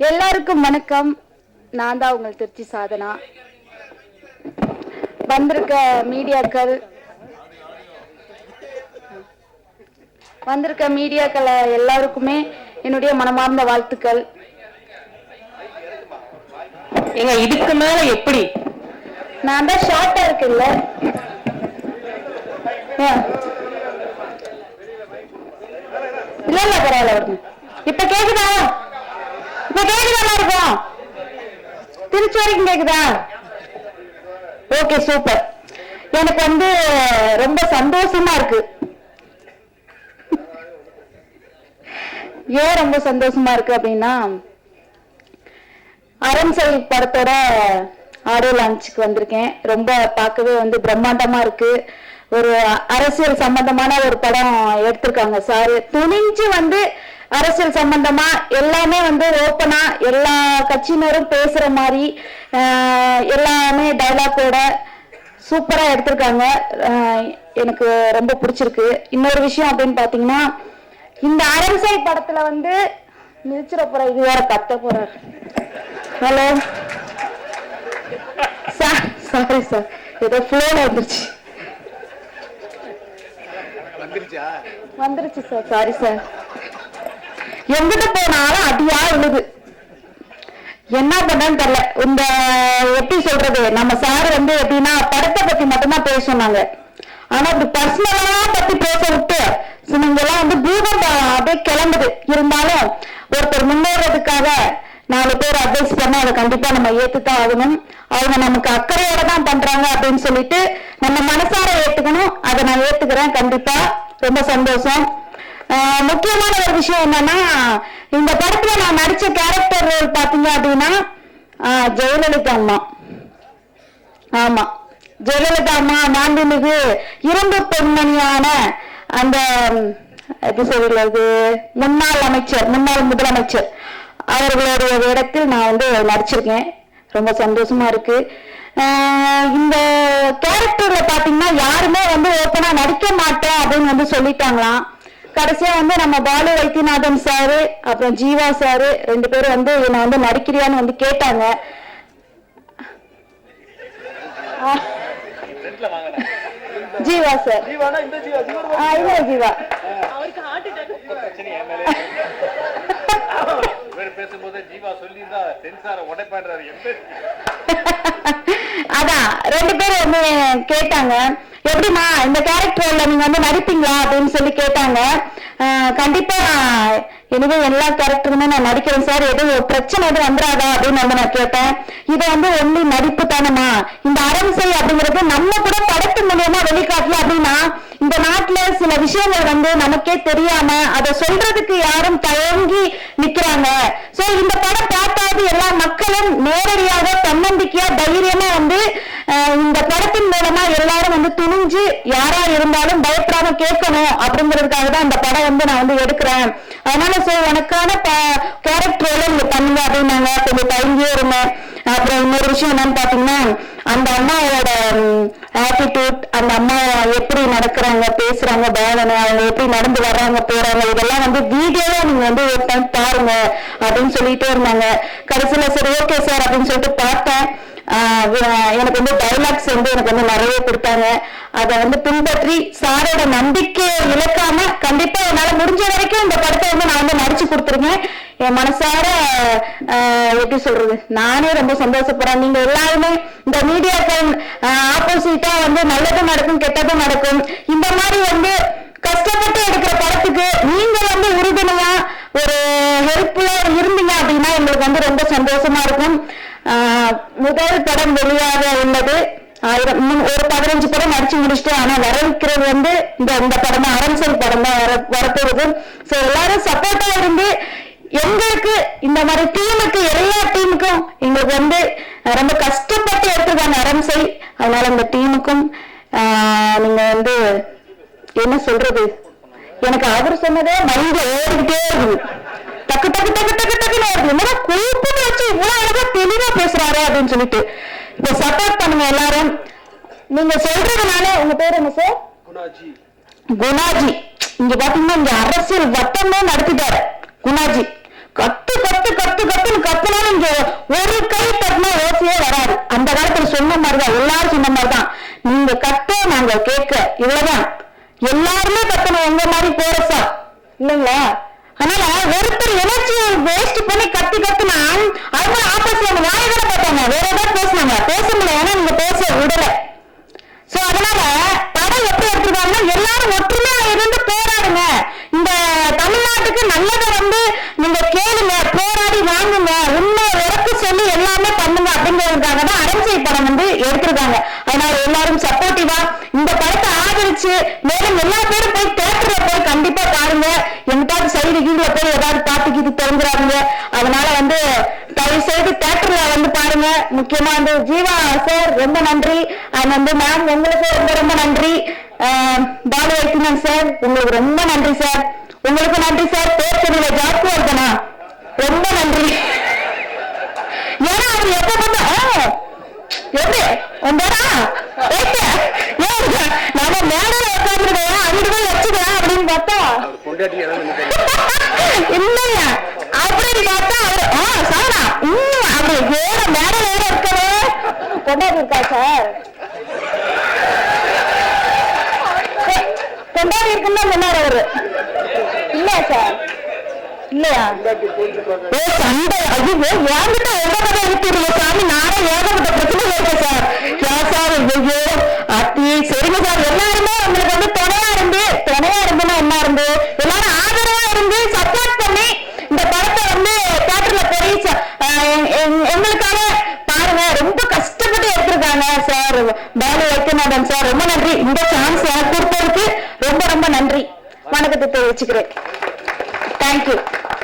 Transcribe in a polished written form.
எல்லாருக்கும் வணக்கம். நான் தான் உங்கள் திருச்சி சாதனா. வந்திருக்க மீடியாக்கள் எல்லாருக்குமே என்னுடைய மனமார்ந்த வாழ்த்துக்கள். ஏங்க இதுக்கு மேல எப்படி? நான் தான் ஷார்ட்டா இருக்குல்ல. இல்ல இல்ல பரவாயில்ல. இப்ப கேக்குதா? இப்ப கேக்குதா? இருக்கும் திருச்சி வரைக்கும் கேக்குதா? Okay, super. எனக்கு ரொம்ப சந்தோஷமா இருக்கு. ஏன் ரொம்ப சந்தோஷமா இருக்கு அப்படின்னா, அரண்சை படத்தோட ஆடியோ லான்ச்சுக்கு வந்திருக்கேன். ரொம்ப பார்க்கவே பிரம்மாண்டமா இருக்கு. ஒரு அரசியல் சம்பந்தமான ஒரு படம் எடுத்திருக்காங்க சார். துணிஞ்சு அரசியல் சம்பந்தமா எல்லாமே ஓப்பனா எல்லா கட்சியினரும் பேசுற மாதிரி எல்லாமே டைலாக்கோட சூப்பரா எடுத்திருக்காங்க. எனக்கு ரொம்ப பிடிச்சிருக்கு. இன்னொரு விஷயம் அப்படின்னு பாத்தீங்கன்னா, இந்த அரண்சை படத்துல மிதிச்சிட போற இது வேற கத்த போறாரு. ஹலோ சார், சாரி சார், ஏதோ ஃப்ளோல வந்துருச்சு சார், சாரி சார். எங்கிட்ட போனாலும் அடியா விழுது. என்ன பண்ணன்னு தெரியல. இந்த எப்படி சொல்றது, நம்ம சார் எப்படின்னா படத்தை பத்தி மட்டும்தான் பேச சொன்னாங்க. ஆனா இப்படி பர்சனலா பத்தி பேச விட்டு இங்கெல்லாம் பூகம்பம் அப்படியே கிளம்புது. இருந்தாலும் ஒருத்தர் முன்னேறதுக்காக 4 பேர் அட்வைஸ் பண்ண அதை கண்டிப்பா நம்ம ஏத்துதான் ஆகணும். அவங்க நமக்கு அக்கறையோட தான் பண்றாங்க அப்படின்னு சொல்லிட்டு நம்ம மனசார ஏத்துக்கணும். அதை நான் ஏத்துக்கிறேன் கண்டிப்பா. ரொம்ப சந்தோஷம். முக்கியமான ஒரு விஷயம் என்னன்னா, இந்த படத்துல நான் நடிச்ச கேரக்டர் ரோல் பாத்தீங்க அப்படின்னா ஜெயலலிதா அம்மா. ஆமா, ஜெயலலிதா அம்மா மாண்புமிகு இரும்பு பெண்மணியான அந்த எப்படி சொல்றது, முன்னாள் முதலமைச்சர் அவர்களுடைய இடத்தில் நான் நடிச்சிருக்கேன். ரொம்ப சந்தோஷமா இருக்கு. இந்த கேரக்டர்ல பாத்தீங்கன்னா யாருமே ஓப்பனா நடிக்க மாட்டேன் அப்படின்னு சொல்லிட்டாங்களாம். கடைசியா நம்ம பாலு வைத்தியநாதன் சாரு அப்புறம் ஜீவா சாரு 2 பேரும் என்ன நடிக்கிறியான்னு கேட்டாங்க. ஜீவா சார், ஜீவா அதான் 2 பேரும் கேட்டாங்க, எப்படிமா இந்த கேரக்டர்ல நீங்க நடிப்பீங்களா அப்படின்னு சொல்லி கேட்டாங்க. கண்டிப்பா எனவே எல்லா கேரக்டருமே நான் நடிக்கிறேன் சார், எதுவும் பிரச்சனை எதுவும் வந்துடாதா அப்படின்னு நான் கேட்டேன். இதை ஒன்லி நடிப்பு தானமா, இந்த அரண்சை அப்படிங்கிறது நம்ம கூட படத்து மூலியமா வெளிக்காட்டல அப்படின்னா இந்த நாட்டுல சில விஷயங்கள் நமக்கே தெரியாம அதை சொல்றதுக்கு யாரும் தயங்கி நிக்கிறாங்க. சோ இந்த படம் பார்த்தாது எல்லா மக்களும் நேரடியாக தன்னம்பிக்கையா தைரியமா இந்த படத்தின் மூலமா எல்லாரும் துணிஞ்சு யாரா இருந்தாலும் பயப்படாம கேட்கணும் அப்படிங்கிறதுக்காக தான் இந்த படம் நான் எடுக்கிறேன். அதனால சோ உனக்கான கேரக்டர் நீங்க பண்ணுங்க அப்படின்னாங்க. கொஞ்சம் தயங்கியே இருந்தேன். அப்புறம் இன்னொரு விஷயம் என்னன்னு பாத்தீங்கன்னா, அந்த அம்மாவோட ஆட்டிடியூட், அந்த அம்மா எப்படி நடக்கிறாங்க, பேசுறாங்க, பாவனை, அவங்க எப்படி நடந்து வர்றாங்க போறாங்க, இதெல்லாம் வீடியோவா நீங்க ஒரு டைம் பாருங்க அப்படின்னு சொல்லிட்டே இருந்தாங்க. கடைசியில சரி ஓகே சார் அப்படின்னு சொல்லிட்டு பார்த்தேன். எனக்கு டைலாக்ஸ் எனக்கு நிறைய கொடுத்தாங்க. அதை பின்பற்றி சாரோட நம்பிக்கையை இழக்காம கண்டிப்பா என்னால முடிஞ்ச வரைக்கும் இந்த படத்தை நான் நடிச்சு கொடுத்துருக்கேன். என் மனசார எப்படி சொல்றது, நானே ரொம்ப சந்தோஷப்படுறேன். நீங்க எல்லாருமே இந்த மீடியாக்கள் ஆப்போசிட்டா நல்லதும் நடக்கும் கெட்டதும் நடக்கும். இந்த மாதிரி கஷ்டப்பட்டு எடுக்கிற படத்துக்கு நீங்க உறுதுணையா ஒரு ஹெல்ப்ஃபுல்லா இருந்தீங்க அப்படின்னா எங்களுக்கு ரொம்ப சந்தோஷமா இருக்கும். முதல் படம் வெளியாக உள்ளது. ஒரு 15 படம் நடிச்சு முடிச்சுட்டு, ஆனா வரவிக்கிறது இந்த படம் தான், அரண்சை படம் தான் வரப்போகுது. சோ எல்லாரும் சப்போர்ட்டா இருந்து எங்களுக்கு இந்த மாதிரி டீமுக்கு, எல்லா டீமுக்கும் எங்களுக்கு ரொம்ப கஷ்டப்பட்டு எடுத்துருக்காங்க அரண்சை. அதனால இந்த டீமுக்கும் நீங்க என்ன சொல்றது, எனக்கு அவர் சொன்னதே மைண்ட் ஓடிக்கிட்டே இருக்குது. டக்கு டக்கு டக்கு டக்கு டக்குன்னு வருது. என்னடா கூப்பிட்டு வச்சு இவ்வளவு அழகா தெளிவா பேசுறாரு அப்படின்னு சொல்லிட்டு இப்ப சப்போர்ட் பண்ணுங்க எல்லாரும். நீங்க சொல்றதுனால, உங்க பேர் என்ன சார்? குணாஜி. இங்க பாத்தீங்கன்னா இங்க அரசியல் வட்டமே நடத்திட்டாரு குணாஜி. கத்து கத்து கத்து கத்துன்னு ஒரு கை தட்டினா ஓசையே வராது. அந்த காலத்துல சொன்ன மாதிரிதான், எல்லாரும் சொன்ன மாதிரிதான், நீங்க கத்த நாங்க கேட்க, இவ்வளவுதான். எல்லாருமே கத்தணும் உங்க மாதிரி கோரஸா இல்லைங்களா? அதனால ஒருத்தர் எனர்ஜியை வேஸ்ட் பண்ணி கத்தி கத்துனா அவங்க ஆப்போசிட்ல வாய்களை பார்த்தாங்க, வேற ஏதாவது பேசினாங்க, பேச முடியல, ஏன்னா நீங்க பேச விடல. சோ அதனால படம் எப்படி எடுத்துருக்காங்கன்னா, எல்லாரும் ஒற்றுமையா இருந்து போராடுங்க, இந்த தமிழ்நாட்டுக்கு நல்லதை வந்து நீங்க கேளுங்க, போராடி வாங்குங்க, உண்மை உறப்பு சொல்லி எல்லாமே பண்ணுங்க அப்படிங்கிறதுக்காக தான் அரசியல் படம் வந்து எடுத்திருக்காங்க. அதனால எல்லாரும் சப்போர்ட்டிவா இந்த படத்தை ஆதரிச்சு மேலும் எல்லா பேரும் போய் தியேட்டர்ல போய் கண்டிப்பா பாருங்க. எங்கிட்டாவது சைடு கீழ போய் ஏதாவது பாட்டுக்கு தெரிஞ்சுறாங்க. அதனால வந்து தயவு செய்து தியேட்டர்ல வந்து பாருங்க. முக்கியமா வந்து ஜீவா சார் ரொம்ப நன்றி, அண்ட் வந்து மேம் உங்களுக்கு ரொம்ப ரொம்ப நன்றி, பாலு வைத்தியநாதன் சார் உங்களுக்கு ரொம்ப நன்றி சார், உங்களுக்கு நன்றி சார். பேசுறதுல ஜாஸ்தியா இருக்கனா ரொம்ப நன்றி. ஏன்னா அவர் எப்ப பார்த்தா எப்படி ஒன்றா நம்ம மேடையில உட்காந்துருக்கேன் அங்கிட்டு போய் வச்சுக்கலாம் அப்படின்னு பார்த்தா இல்லையா, அப்படின்னு பார்த்தா அவரு சாரா அப்படி வேற மேடையில வேற இருக்கணும் கொண்டாடி இருக்கா சார், கொண்டாடி இருக்குன்னா முன்னாடி அவரு இல்லையா சார், இல்லையா? சண்டை ஐயோ ஏங்கிட்ட ஏகப்பட்ட இருக்கிறீங்க சாமி, நானே ஏகப்பட்ட பிரச்சனை இருக்கேன் சார். சார் ஐயோ அத்தி சரிங்க சார், எல்லாருமே உங்களுக்கு வந்து துணையா இருந்துன்னா என்ன இருந்து எல்லாரும் ஆதரவா இருந்து சப்போர்ட் பண்ணி இந்த படத்தை வந்து தியேட்டர்ல போய் எங்களுக்காக பாருங்க. ரொம்ப கஷ்டப்பட்டு எடுத்திருக்காங்க சார் பாலு வைத்தியநாதன் சார், ரொம்ப நன்றி. இந்த சான்ஸ் எனக்கு கொடுத்ததுக்கு ரொம்ப ரொம்ப நன்றி. வணக்கத்தை தெரிவிச்சுக்கிறேன்.